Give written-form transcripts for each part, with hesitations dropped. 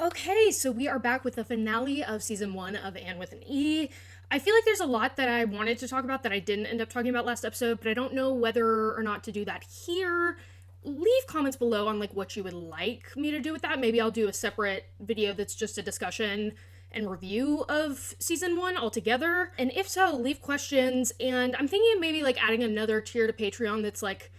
Okay, so we are back with the finale of season 1 of Anne with an E. I feel like there's a lot that I wanted to talk about that I didn't end up talking about last episode, but I don't know whether or not to do that here. Leave comments below on like what you would like me to do with that. Maybe I'll do a separate video that's just a discussion and review of season 1 altogether. And if so, leave questions. And I'm thinking of maybe like adding another tier to Patreon that's like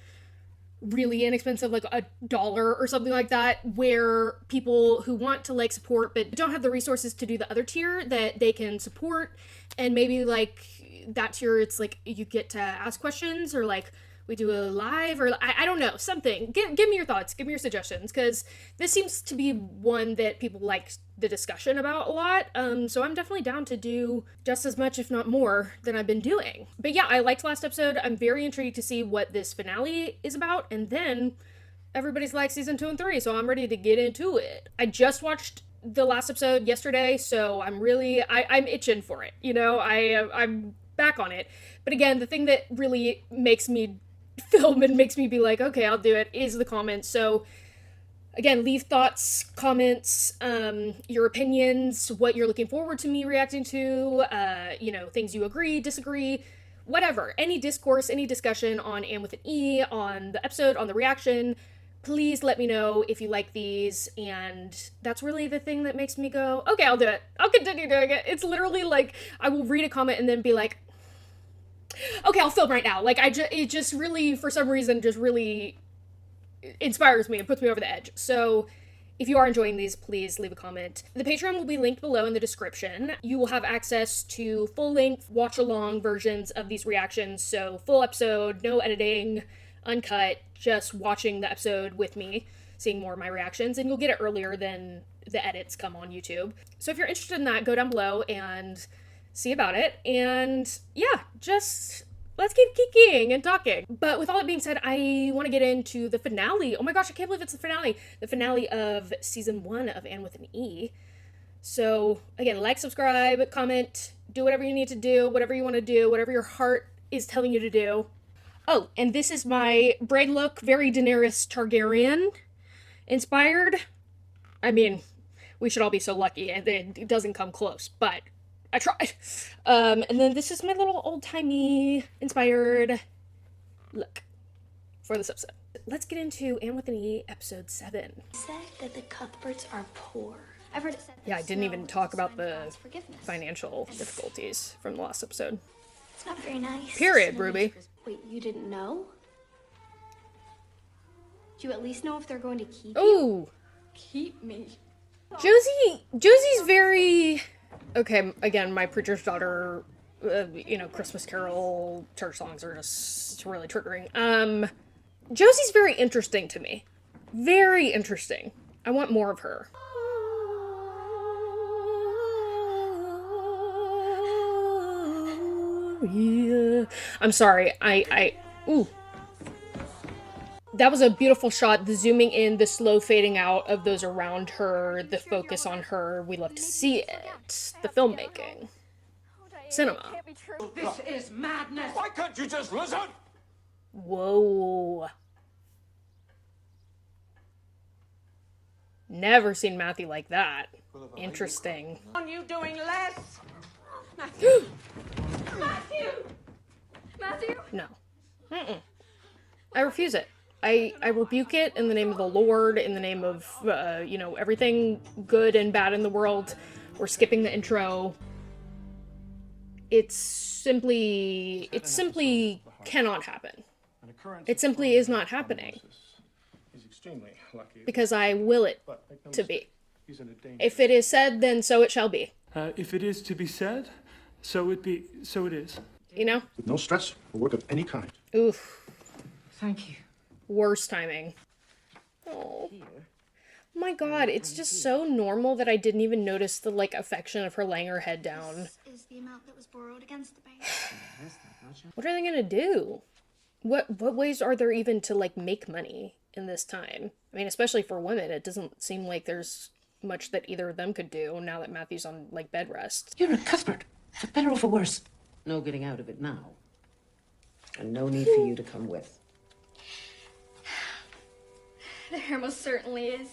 really inexpensive, like $1 or something like that, where people who want to like support but don't have the resources to do the other tier, that they can support. And maybe like that tier, it's like you get to ask questions, or like we do a live, or I don't know, something. Give me your thoughts, give me your suggestions, because this seems to be one that people like the discussion about a lot. So I'm definitely down to do just as much, if not more, than I've been doing. But yeah, I liked last episode. I'm very intrigued to see what this finale is about, and then everybody's like season 2 and 3, so I'm ready to get into it. I just watched the last episode yesterday, so I'm itching for it. You know, I'm back on it. But again, the thing that really makes me film and makes me be like, okay, I'll do it, is the comments. So again, leave thoughts, comments, your opinions, what you're looking forward to me reacting to, things you agree, disagree, whatever. Any discourse, any discussion on Anne with an E, on the episode, on the reaction. Please let me know if you like these, and that's really the thing that makes me go, okay, I'll do it. I'll continue doing it. It's literally like, I will read a comment and then be like, okay, I'll film right now. Like, it just really, for some reason, just really inspires me and puts me over the edge. So if you are enjoying these, please leave a comment. The Patreon will be linked below in the description. You will have access to full-length, watch-along versions of these reactions, so full episode, no editing, uncut, just watching the episode with me, seeing more of my reactions, and you'll get it earlier than the edits come on YouTube. So if you're interested in that, go down below and see about it. And yeah, just let's keep geeking and talking. But with all that being said, I want to get into the finale. Oh my gosh, I can't believe it's the finale. The finale of season 1 of Anne with an E. So again, like, subscribe, comment, do whatever you need to do, whatever you want to do, whatever your heart is telling you to do. Oh, and this is my braid look, very Daenerys Targaryen inspired. I mean, we should all be so lucky, and it doesn't come close, but I tried. And then this is my little old-timey inspired look for this episode. Let's get into Anne with an E, episode 7. Said that the Cuthberts are poor. I've heard it said that Yeah, I didn't even talk about the forgiveness. financial difficulties from the last episode. It's not very nice. Period, Ruby. Wait, you didn't know? Do you at least know if they're going to keep you? Ooh. Keep me. Josie's very... Okay, again, my preacher's daughter, Christmas Carol church songs are just really triggering. Josie's very interesting to me. Very interesting. I want more of her. Yeah. I'm sorry, ooh. That was a beautiful shot, the zooming in, the slow fading out of those around her, the focus on her. We love to see it. The filmmaking. Cinema. This is madness! Why can't you just listen? Whoa. Never seen Matthew like that. Interesting. On you doing less? Matthew! Matthew! Matthew? No. Mm-mm. I refuse it. I rebuke it in the name of the Lord, in the name of, everything good and bad in the world. We're skipping the intro. It simply cannot happen. It simply is not happening. Because I will it to be. If it is said, then so it shall be. If it is to be said, so it is. You know? With no stress or work of any kind. Oof. Thank you. Worst timing. Oh my god, it's just so normal that I didn't even notice the, affection of her laying her head down. This is the amount that was borrowed against the bank. What are they gonna do? What ways are there even to, make money in this time? I mean, especially for women, it doesn't seem like there's much that either of them could do now that Matthew's on, bed rest. You're a Cuthbert, for better or for worse. No getting out of it now. And no need for you to come with. There most certainly is.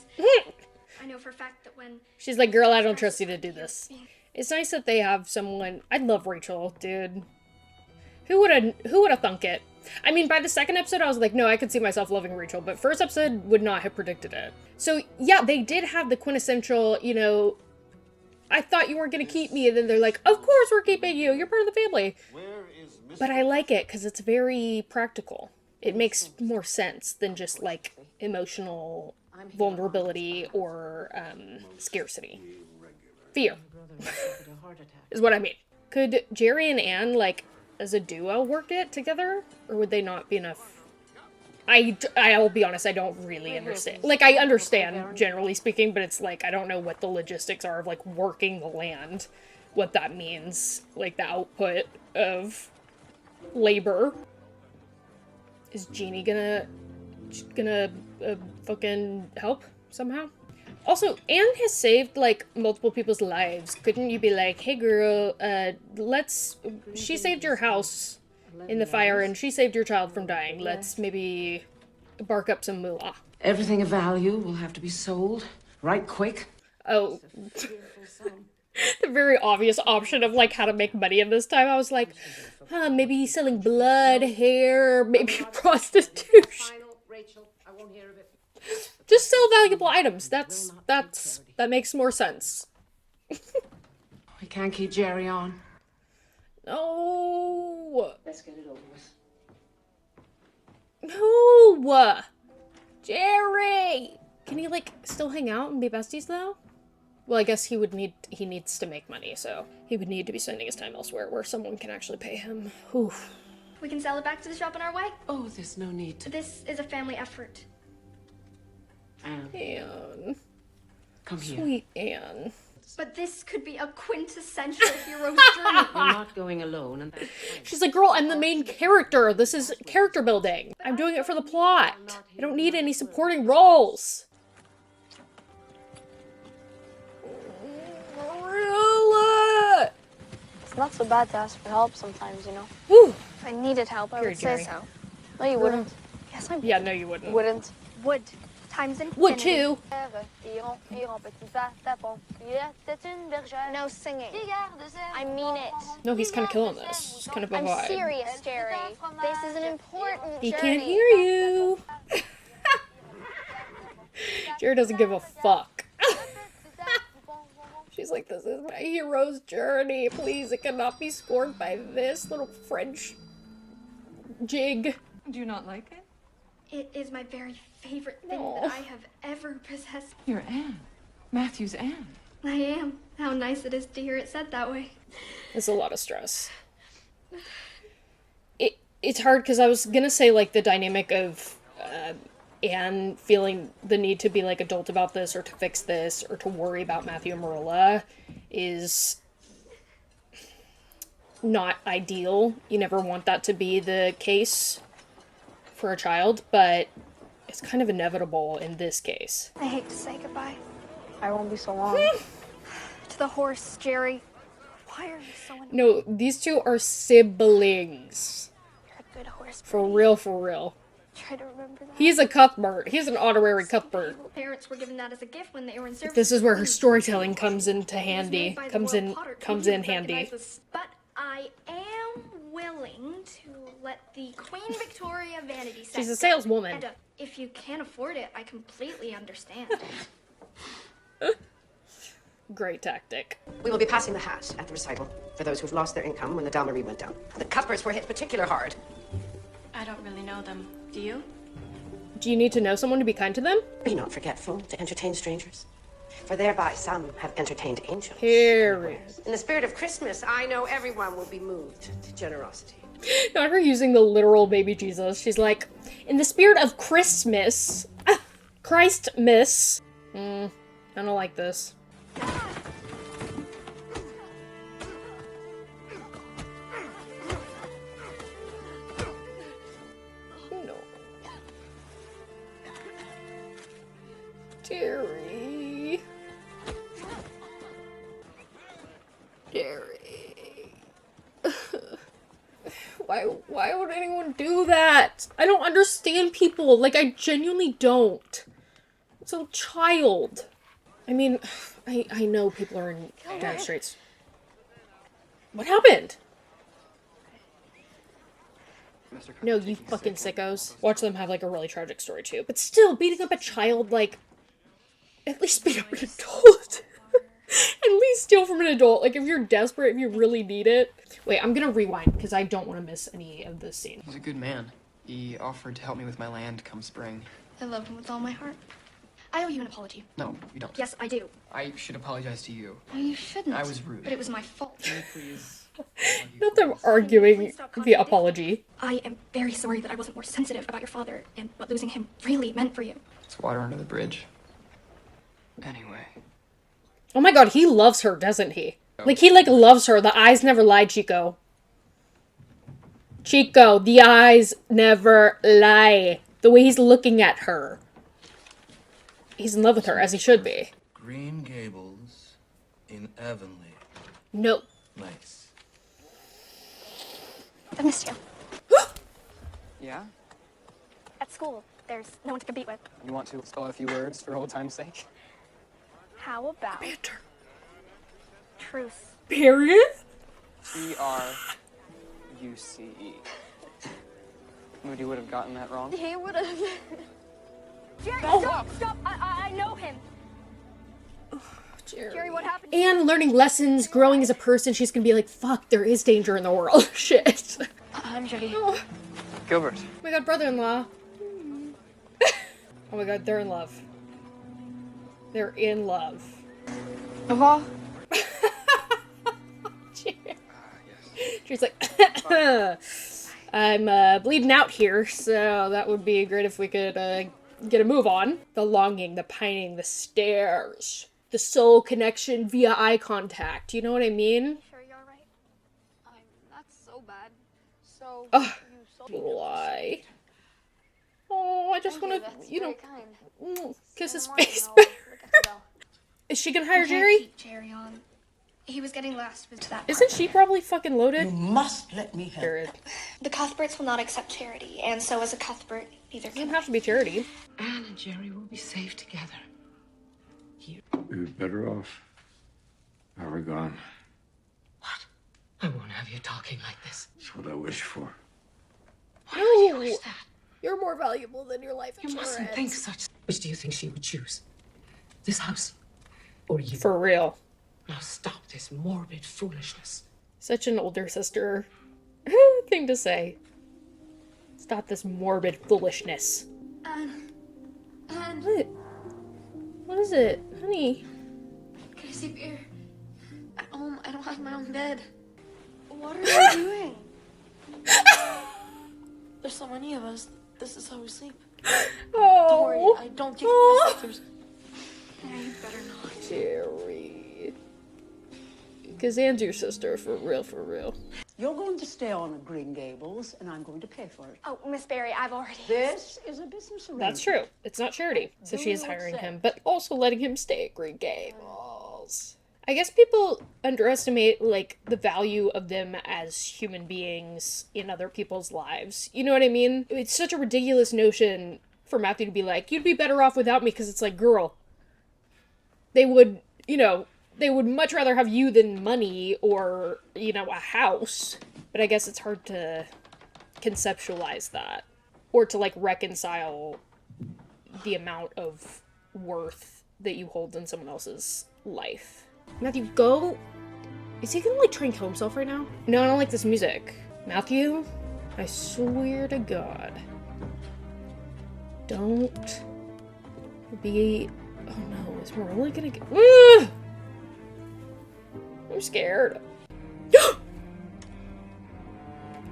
I know for a fact that when She's like, girl, I don't trust you to do this. It's nice that they have someone. I love Rachel, dude. Who would have thunk it? I mean, by the second episode, I was like, no, I could see myself loving Rachel, but first episode would not have predicted it. So yeah, they did have the quintessential, you know, I thought you weren't gonna keep me, and then they're like, of course we're keeping you, you're part of the family. But I like it, because it's very practical. It makes more sense than just, like, emotional vulnerability or scarcity. Fear is what I mean. Could Jerry and Anne, like, as a duo work it together? Or would they not be enough? I'll be honest, I don't really understand. Like, I understand, generally speaking, but it's like, I don't know what the logistics are of, like, working the land. What that means. Like, the output of labor. Is Jeannie gonna fucking help somehow? Also, Anne has saved, like, multiple people's lives. Couldn't you be like, hey girl, she saved your house in the fire and she saved your child from dying. Let's maybe bark up some moolah. Everything of value will have to be sold right quick. Oh. The very obvious option of, like, how to make money in this time. I was like, maybe selling blood, hair, maybe prostitution. Just sell valuable items. That makes more sense. We can't keep Jerry on. No. Let's get it over with. No. Jerry. Can he, like, still hang out and be besties though? Well, I guess he needs to make money, so he would need to be spending his time elsewhere where someone can actually pay him. Oof. we can sell it back to the shop on our way. Oh, there's no need to. This is a family effort. Anne. Come here. Sweet Anne. But this could be a quintessential hero's journey. You're not going alone, and that's fine. She's like, girl, I'm the main character. This is character building. I'm doing it for the plot. I don't need any supporting roles. Marilla! It's not so bad to ask for help sometimes, you know. Whew. If I needed help, I Here, would Jerry. say so. No, you wouldn't. Yes, I would. Yeah, no, you wouldn't. Wouldn't. Would. Times infinity. Would too. No singing. I mean it. No, he's kind of killing this. It's kind of a I'm vibe. serious, Jerry. This is an important He journey. can't hear you. Jerry doesn't give a fuck. She's like, this is my hero's journey. Please, it cannot be scored by this little French jig. Do you not like it? It is my very favorite thing that I have ever possessed. You're Anne. Matthew's Anne. I am. How nice it is to hear it said that way. It's a lot of stress. It's hard because I was gonna say, like, the dynamic of Anne feeling the need to be, like, adult about this or to fix this or to worry about Matthew and Marilla is not ideal. You never want that to be the case for a child, but it's kind of inevitable in this case. I hate to say goodbye. I won't be so long. To the horse, Jerry. Why are you so No, these two are siblings. You're a good horse. For real, for real. Try to remember that. He's a Cuthbert. He's an honorary Cuthbert. Parents were given that as a gift when they were in service. This is where her storytelling comes into handy. Made by the Comes royal in potter. comes Could you in handy. recognize this? But I am willing to let the Queen Victoria vanity set She's a go. saleswoman. And if you can't afford it, I completely understand. Great tactic. We will be passing the hat at the recital for those who've lost their income when the Dalmarie went down. The Cuthberts were hit particular hard. I don't really know them. Do you? Do you need to know someone to be kind to them? Be not forgetful to entertain strangers, for thereby some have entertained angels. Harry. In the spirit of Christmas, I know everyone will be moved to generosity. Not her using the literal baby Jesus. She's like, in the spirit of Christmas. Christmas. I don't like this. No. Jerry. Jerry. Why would anyone do that? I don't understand people. Like, I genuinely don't. It's a child. I mean, I know people are in dire straits. What happened? No, you fucking sickos. Watch them have, like, a really tragic story, too. But still, beating up a child, like... At least beat up an adult. At least steal from an adult. Like, if you're desperate, if you really need it. Wait, I'm gonna rewind, because I don't want to miss any of this scene. He's a good man. He offered to help me with my land come spring. I love him with all my heart. I owe you an apology. No, you don't. Yes, I do. I should apologize to you. No, you shouldn't. I was rude. But it was my fault. Can you please... Not them arguing the apology. I am very sorry that I wasn't more sensitive about your father and what losing him really meant for you. It's water under the bridge. Anyway. Oh my god, he loves her, doesn't he? Like, he, like, loves her. The eyes never lie, Chico. Chico, the eyes never lie. The way he's looking at her. He's in love with her, as he should be. Green Gables in Avonlea. No. Nice. I missed you. Yeah? At school, there's no one to compete with. You want to spell a few words for old time's sake? How about Banter. truth? Period? Truce. Moody would have gotten that wrong. He would have. Jerry, Oh, stop! Stop! I know him. Jerry, what happened? And learning lessons, growing as a person, she's gonna be like, fuck, there is danger in the world. Shit. I'm Jerry. Oh Gilbert. my god, brother-in-law. Oh my god, they're in love. They're in love. Papa? She's like, I'm bleeding out here, so that would be great if we could get a move on. The longing, the pining, the stares, the soul connection via eye contact. You know what I mean? Sure you're right. I'm not so bad. So Ugh. you Lie. Oh, I just want to, you know, kind. kiss his More, face. you know, look at the bell. Is she gonna hire can't Jerry? keep Jerry on. He was getting last with that. Isn't she probably fucking loaded? Must let me help. Period. The Cuthberts will not accept charity, and so as a Cuthbert, neither Doesn't can have to be charity. Anne and Jerry will be safe together. We're better off. Are we gone? What? I won't have you talking like this. That's what I wish for. Why would you wish that? You're more valuable than your life You insurance. mustn't think such. Which do you think she would choose? This house or you? For real. Now stop this morbid foolishness. Such an older sister thing to say. Stop this morbid foolishness. And What? What is it? Honey. can I see beer? At home, I don't have my own bed. What are you doing? There's so many of us. This is how we sleep. Oh. Don't worry, I don't give my sisters. No, you better not. Jerry. Because Anne's your sister, for real, for real. You're going to stay on at Green Gables, and I'm going to pay for it. Oh, Miss Barry, I've already. This is a business arrangement. That's true. It's not charity. So she is hiring him, but also letting him stay at Green Gables. I guess people underestimate, like, the value of them as human beings in other people's lives. You know what I mean? It's such a ridiculous notion for Matthew to be like, you'd be better off without me, because it's like, girl, they would, you know, they would much rather have you than money or, you know, a house. But I guess it's hard to conceptualize that. Or to, like, reconcile the amount of worth that you hold in someone else's life. Matthew, go. Is he gonna, like, try and kill himself right now? No, I don't like this music. Matthew, I swear to God. Don't be... Oh no, is Marilla gonna get... Ugh! I'm scared.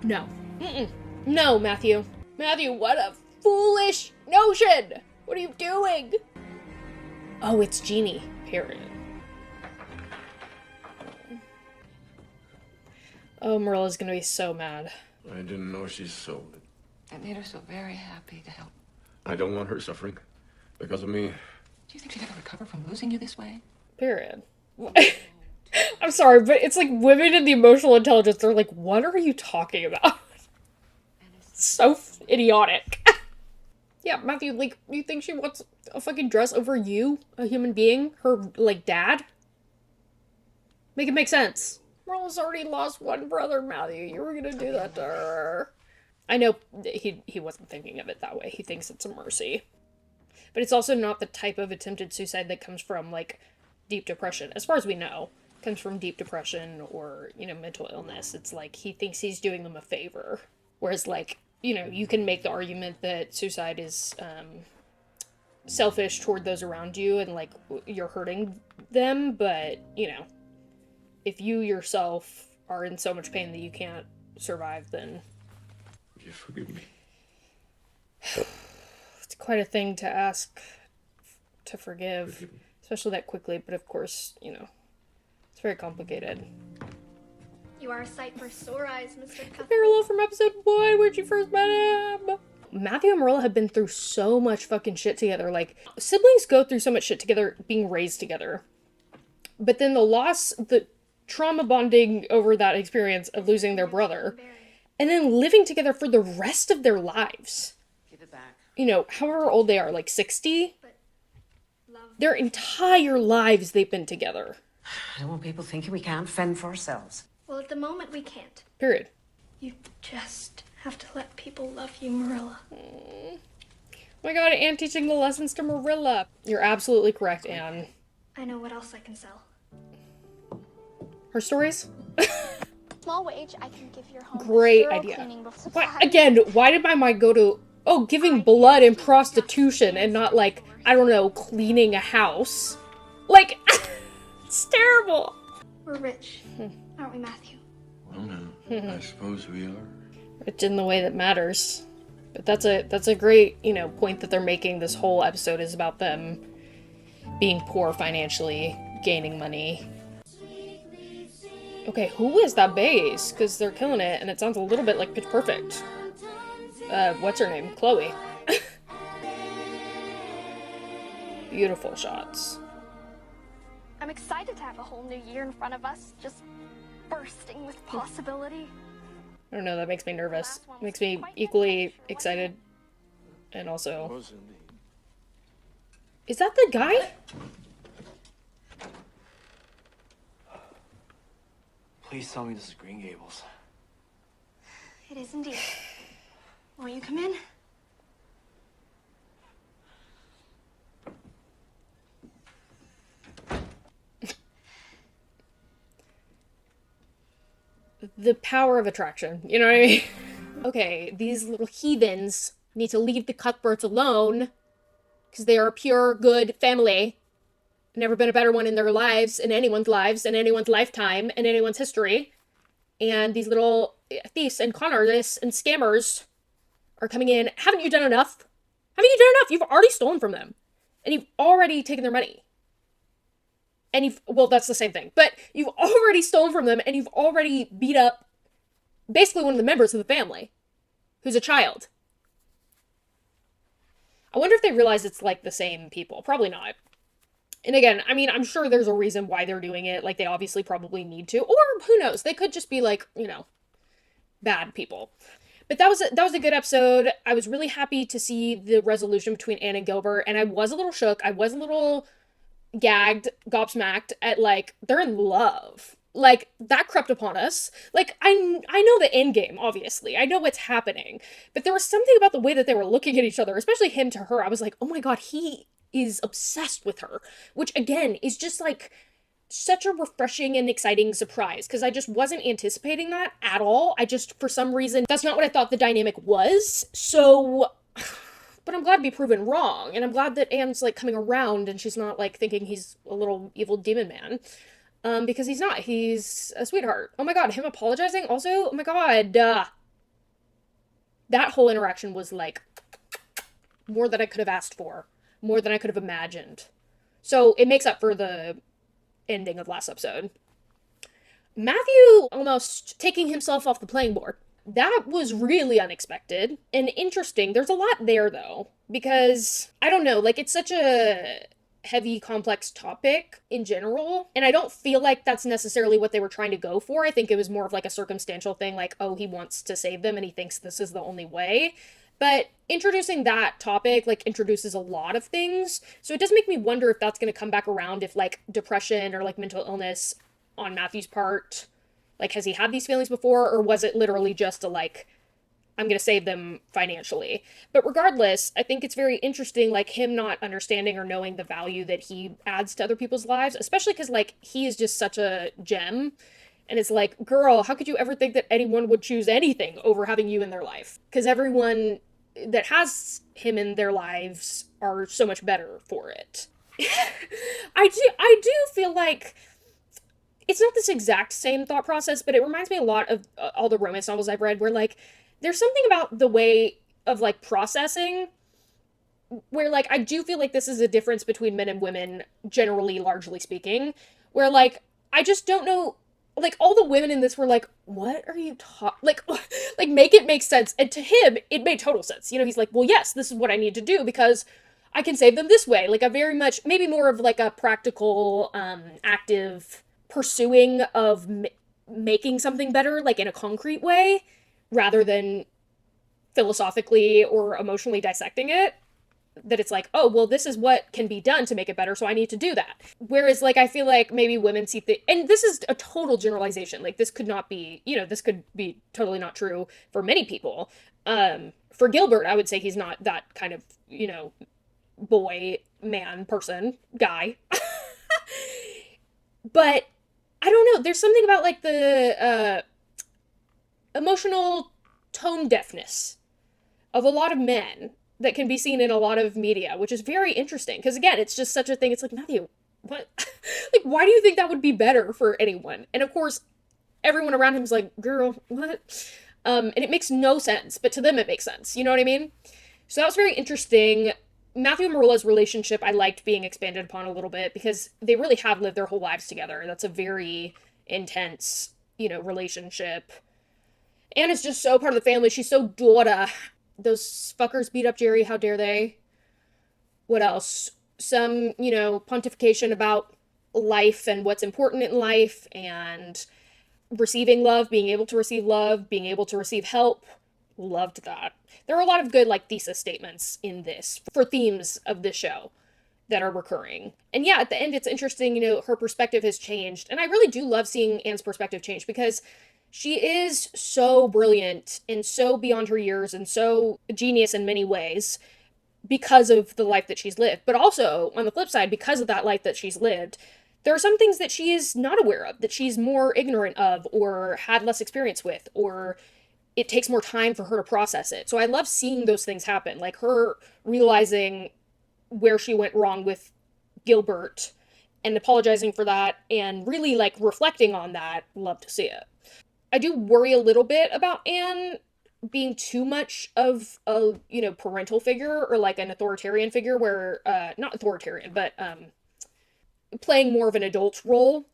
No. Mm-mm. No, Matthew. Matthew, what a foolish notion! What are you doing? Oh, it's Jeannie. Period. Oh, Marilla's gonna be so mad. I didn't know she sold it. It made her so very happy to help. I don't want her suffering because of me. Do you think she'd ever recover from losing you this way? Period. I'm sorry, but it's like women in the emotional intelligence, they're like, what are you talking about? So idiotic. Yeah, Matthew, like, you think she wants a fucking dress over you, a human being, her, like, dad? Make it make sense. Marilla's already lost one brother, Matthew. You were gonna do that to her. I know he wasn't thinking of it that way. He thinks it's a mercy. But it's also not the type of attempted suicide that comes from, like, deep depression. As far as we know, it comes from deep depression or, you know, mental illness. It's like he thinks he's doing them a favor. Whereas, like, you know, you can make the argument that suicide is selfish toward those around you and, like, you're hurting them. But, you know, if you yourself are in so much pain that you can't survive, then... You forgive me. It's quite a thing to ask to forgive, especially that quickly, but of course, you know, it's very complicated. You are a sight for sore eyes, Mr. Cuthbert. Parallel from episode 1, when she first met him! Matthew and Marilla have been through so much fucking shit together. Like, siblings go through so much shit together, being raised together. But then the loss, the trauma bonding over that experience of losing their brother, and then living together for the rest of their lives. Give it back. You know, however old they are, like 60? Their entire lives they've been together. I don't want people thinking we can't fend for ourselves. Well, at the moment, we can't. Period. You just have to let people love you, Marilla. Oh my god, Anne teaching the lessons to Marilla. You're absolutely correct, Anne. I know what else I can sell. Her stories? Small wage, I can give your home Great thorough idea. cleaning before Why, again, why did my mind go to, oh, giving blood and prostitution and not, like, I don't know, cleaning a house? Like, it's terrible. We're rich, aren't we, Matthew? Well, now, I suppose we are. Rich in the way that matters. But that's a great, you know, point that they're making. This whole episode is about them being poor financially, gaining money. Okay, who is that bass? Because they're killing it, and it sounds a little bit like Pitch Perfect. What's her name? Chloe. Beautiful shots. I'm excited to have a whole new year in front of us, just bursting with possibility. I don't know, that makes me nervous. Makes me equally excited. And also... Is that the guy? Please tell me this is Green Gables. It is indeed. Won't you come in? The power of attraction, you know what I mean? Okay, these little heathens need to leave the Cuthberts alone because they are a pure, good family. Never been a better one in their lives, in anyone's lifetime, in anyone's history. And these little thieves and con artists and scammers are coming in. Haven't you done enough? Haven't you done enough? You've already stolen from them. And you've already taken their money. And well, that's the same thing. But you've already stolen from them and you've already beat up basically one of the members of the family, who's a child. I wonder if they realize it's like the same people. Probably not. And again, I mean, I'm sure there's a reason why they're doing it. Like, they obviously probably need to. Or, who knows? They could just be, like, you know, bad people. But that was a good episode. I was really happy to see the resolution between Anne and Gilbert. And I was a little shook. I was a little gagged, gobsmacked at, like, they're in love. Like, that crept upon us. Like, I know the end game, obviously. I know what's happening. But there was something about the way that they were looking at each other, especially him to her. I was like, oh my god, he is obsessed with her, which again is just like such a refreshing and exciting surprise because I just wasn't anticipating that at all. I just, for some reason, that's not what I thought the dynamic was. So, but I'm glad to be proven wrong, and I'm glad that Anne's like coming around and she's not like thinking he's a little evil demon man, because he's not. He's a sweetheart. Oh my god, him apologizing also. Oh my god, that whole interaction was like more than I could have asked for. More than I could have imagined. So it makes up for the ending of last episode. Matthew almost taking himself off the playing board. That was really unexpected and interesting. There's a lot there, though, because, I don't know, like, it's such a heavy, complex topic in general, and I don't feel like that's necessarily what they were trying to go for. I think it was more of, like, a circumstantial thing, like, oh, he wants to save them and he thinks this is the only way. But introducing that topic, like, introduces a lot of things. So it does make me wonder if that's going to come back around, if, like, depression or, like, mental illness on Matthew's part, like, has he had these feelings before, or was it literally just a, like, I'm going to save them financially? But regardless, I think it's very interesting, like, him not understanding or knowing the value that he adds to other people's lives, especially because, like, he is just such a gem. And it's like, girl, how could you ever think that anyone would choose anything over having you in their life? Because everyone that has him in their lives are so much better for it. I do feel like it's not this exact same thought process, but it reminds me a lot of all the romance novels I've read, where, like, there's something about the way of, like, processing where, like, I do feel like this is a difference between men and women, generally, largely speaking, where, like, I just don't know, like, all the women in this were like, what are you talking, like, make it make sense. And to him, it made total sense. You know, he's like, well, yes, this is what I need to do because I can save them this way. Like, a very much, maybe more of, like, a practical, active pursuing of making something better, like, in a concrete way, rather than philosophically or emotionally dissecting it. That it's like, oh, well, this is what can be done to make it better, so I need to do that. Whereas, like, I feel like maybe women see and this is a total generalization, like, this could not be, you know, this could be totally not true for many people. For Gilbert, I would say he's not that kind of, you know, boy, man, person, guy. But I don't know, there's something about, like, the emotional tone deafness of a lot of men that can be seen in a lot of media, which is very interesting. Because, again, it's just such a thing. It's like, Matthew, what? Like, why do you think that would be better for anyone? And, of course, everyone around him is like, girl, what? And it makes no sense. But to them, it makes sense. You know what I mean? So that was very interesting. Matthew and Marilla's relationship, I liked being expanded upon a little bit because they really have lived their whole lives together. That's a very intense, you know, relationship. Anna's just so part of the family. She's so daughter. Those fuckers beat up Jerry, how dare they? What else? Some, you know, pontification about life and what's important in life and receiving love, being able to receive help. Loved that. There are a lot of good, like, thesis statements in this for themes of this show that are recurring. And yeah, at the end, it's interesting, you know, her perspective has changed. And I really do love seeing Anne's perspective change because she is so brilliant and so beyond her years and so genius in many ways because of the life that she's lived. But also, on the flip side, because of that life that she's lived, there are some things that she is not aware of, that she's more ignorant of or had less experience with, or it takes more time for her to process it. So I love seeing those things happen, like her realizing where she went wrong with Gilbert and apologizing for that and really, like, reflecting on that. Love to see it. I do worry a little bit about Anne being too much of a, you know, parental figure or, like, an authoritarian figure where, not authoritarian, but playing more of an adult role,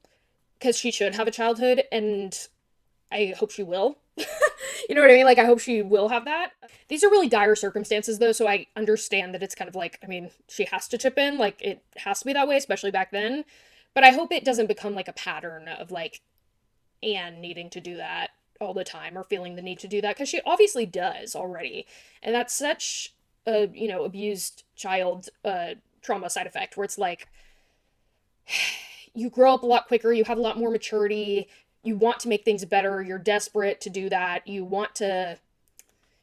because she should have a childhood, and I hope she will. You know what I mean? Like, I hope she will have that. These are really dire circumstances, though, so I understand that it's kind of like, I mean, she has to chip in, like, it has to be that way, especially back then. But I hope it doesn't become, like, a pattern of, like, Anne needing to do that all the time or feeling the need to do that, because she obviously does already. And that's such a, you know, abused child trauma side effect where it's like, you grow up a lot quicker, you have a lot more maturity, you want to make things better, you're desperate to do that, you want to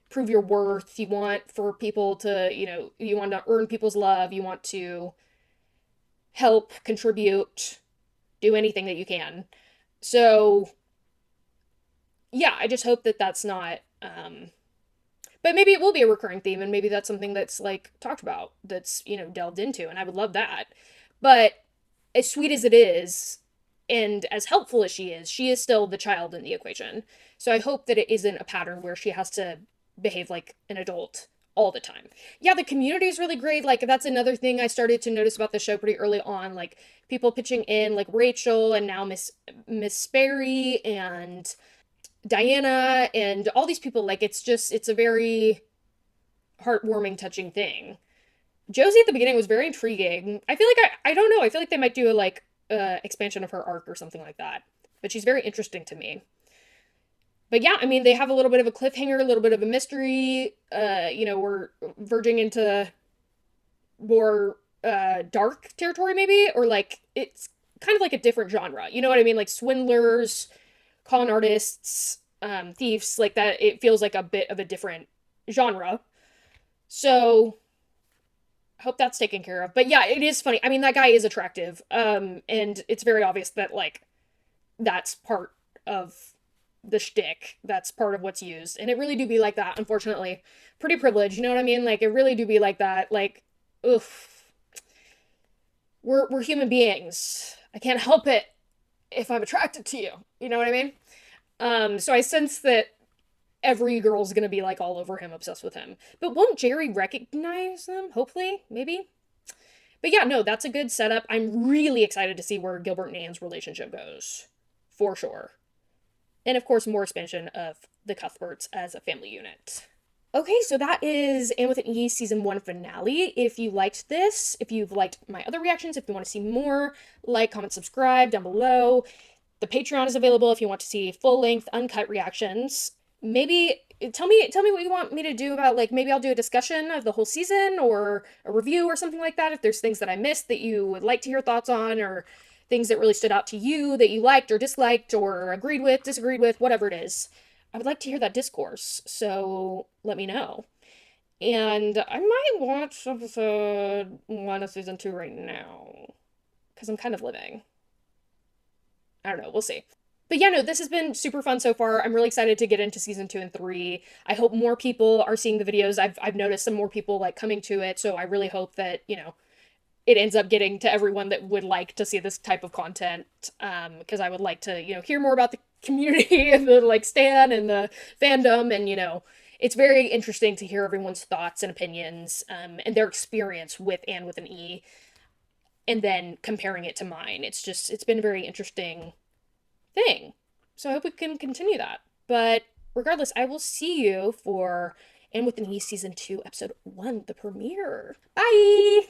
prove your worth, you want for people to, you know, you want to earn people's love, you want to help, contribute, do anything that you can. So, yeah, I just hope that that's not, but maybe it will be a recurring theme, and maybe that's something that's, like, talked about, that's, you know, delved into, and I would love that. But as sweet as it is, and as helpful as she is still the child in the equation. So I hope that it isn't a pattern where she has to behave like an adult all the time. Yeah, the community is really great. Like, that's another thing I started to notice about the show pretty early on. Like, people pitching in, like Rachel and now Miss Sperry and Diana and all these people. Like, it's a very heartwarming, touching thing. Josie at the beginning was very intriguing. I feel like I don't know. I feel like they might do a expansion of her arc or something like that. But she's very interesting to me. But yeah, I mean, they have a little bit of a cliffhanger, a little bit of a mystery. You know, we're verging into more dark territory, maybe, or like it's kind of like a different genre. You know what I mean? Like swindlers, con artists, thieves, like that. It feels like a bit of a different genre. So I hope that's taken care of. But yeah, it is funny. I mean, that guy is attractive. And it's very obvious that like that's part of the shtick. That's part of what's used. And it really do be like that, unfortunately. Pretty privileged, you know what I mean? Like it really do be like that. Like, oof. We're human beings. I can't help it if I'm attracted to you. You know what I mean? So I sense that every girl's gonna be like all over him, obsessed with him. But won't Jerry recognize them? Hopefully, maybe. But yeah, no, that's a good setup. I'm really excited to see where Gilbert and Anne's relationship goes. For sure. And of course, more expansion of the Cuthberts as a family unit. Okay, so that is Anne with an E season 1 finale. If you liked this, if you've liked my other reactions, if you want to see more, like, comment, subscribe down below. The Patreon is available if you want to see full-length, uncut reactions. Maybe tell me what you want me to do about, like, maybe I'll do a discussion of the whole season or a review or something like that. If there's things that I missed that you would like to hear thoughts on, or things that really stood out to you that you liked or disliked or agreed with, disagreed with, whatever it is. I would like to hear that discourse, so let me know. And I might watch episode 1 of season 2 right now, because I'm kind of living. I don't know, we'll see. But yeah, no, this has been super fun so far. I'm really excited to get into season 2 and 3. I hope more people are seeing the videos. I've noticed some more people like coming to it, so I really hope that, you know, it ends up getting to everyone that would like to see this type of content, because I would like to, you know, hear more about the community and the, like, stan and the fandom, and, you know, it's very interesting to hear everyone's thoughts and opinions, and their experience with Anne with an E, and then comparing it to mine. It's been a very interesting thing. So I hope we can continue that. But regardless, I will see you for Anne with an E season 2, episode 1, the premiere. Bye!